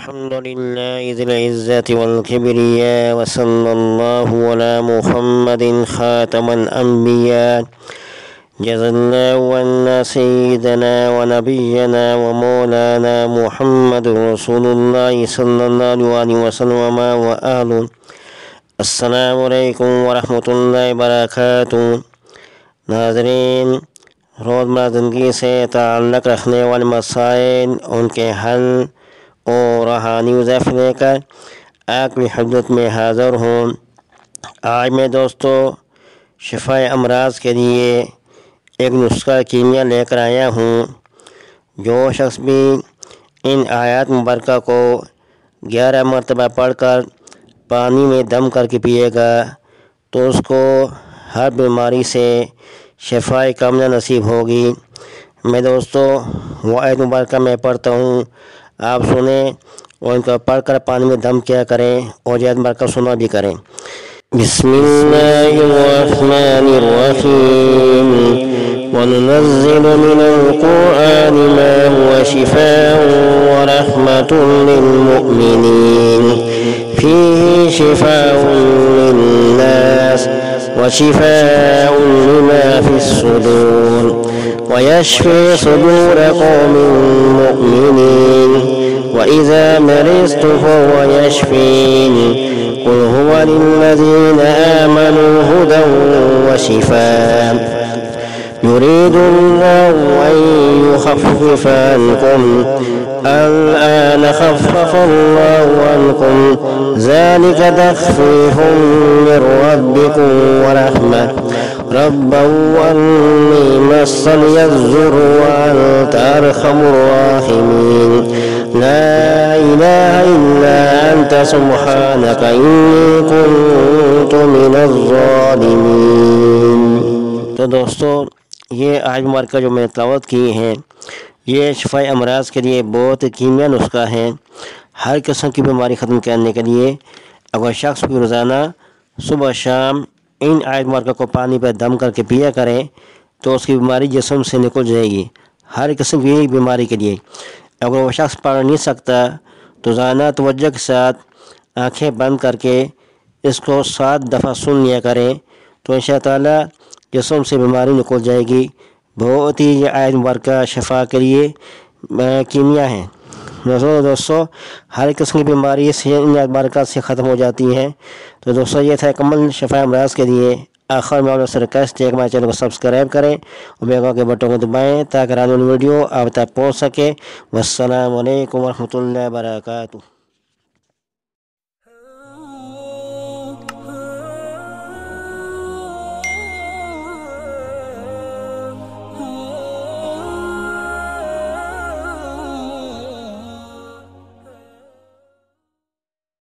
अल्हम्दुलिल्लाहि ज़िल इज़्ज़ति वल किब्रिया व सल्लल्लाहु अला मुहम्मदिन खातमल अंबिया जज़ल्लाहु अन्ना सय्यिदना व नबिय्यना व मौलाना मुहम्मदुर रसूलुल्लाह सल्लल्लाहु अलैहि वसल्लम व आलु। अस्सलामु अलैकुम व रहमतुल्लाहि व बरकातुहू। नाज़रीन, रोज़मर्रा ज़िंदगी से ताल्लुक़ रखने वाले मसाइल, उनके हल और रूहानी वज़ाइफ लेकर आपकी खिदमत में हाज़िर हूँ। आज मैं दोस्तों शिफ़ाए अमराज़ के लिए एक नुस्ख़ा कीमिया लेकर आया हूँ। जो शख्स भी इन आयात मुबारका को 11 मरतबा पढ़कर पानी में दम करके पिएगा तो उसको हर बीमारी से शिफ़ाए कामिला नसीब होगी। मैं दोस्तों वो आयत मुबारका मैं पढ़ता हूँ, आप सुने और इनका पढ़कर पानी में दम किया करें और आयत मुबारका सुना भी करें। बिस्मिल्लाहिर्रहमानिर्रहीम वनुनज़्ज़िलु मिनल क़ुरआनि मा हुवा शिफ़ाअन व रहमतुल लिल मुमिनीन फ़ीहि शिफ़ाउन लिन्नास व शिफ़ाउन लिमा फ़िस्सुदूर व यश्फ़ी सुदूर क़ौमिन मुमिनीन व इज़ा मरिज़्तु फ़हुव यश्फ़ीन क़ुल हुवा लिल्लज़ीना आमनू हुदन व शिफ़ाअ युरीदुल्लाहु अन युख़फ़्फ़िफ़ अन्कुम अल-आन ख़फ़फ़ल्लाहु अन्कुम ज़ालिक तख़फ़ीफ़ुम मिर रब्बिकुम व रहमह रब्बन अन्नी मस्सनिय ज़ुर्रु व अन्त अरहमुर राहिमीन ला इलाहा इल्ला अन्त सुब्हानक इन्नी कुन्तु मिनज़ ज़ालिमीन। तो दोस्तों, ये आज मुबारका जो मैंने तिलावत की हैं, ये शिफ़ाए अमराज़ के लिए बहुत कीमिया नुस्ख़ा है। हर किस्म की बीमारी ख़त्म करने के लिए अगर शख्स भी रोज़ाना सुबह शाम इन आयत मुबारका को पानी पर दम करके पिया करें तो उसकी बीमारी जिस्म से निकल जाएगी। हर किस्म की बीमारी के लिए अगर वो शख्स पढ़ नहीं सकता तो रोज़ाना तवज्जो के साथ आँखें बंद करके इसको 7 दफ़ा सुन लिया करें तो इंशाअल्लाह ताला जिस्म से बीमारी निकल जाएगी। बहुत ही ये आयत मुबारका शिफा के लिए कीमिया है। दोस्तों हर किस्म की बीमारी से इन आयत मुबारका से ख़त्म हो जाती है। तो दोस्तों ये था कमल शिफा अमराज़ के लिए। आखिर में आपसे रिक्वेस्ट है कि हमारे चैनल को सब्सक्राइब करें और बेल के बटन को दबाएँ ताकि आने वाली वीडियो आप तक पहुँच सके। वस्सलामु अलैकुम व रहमतुल्लाहि व बरकातुहू।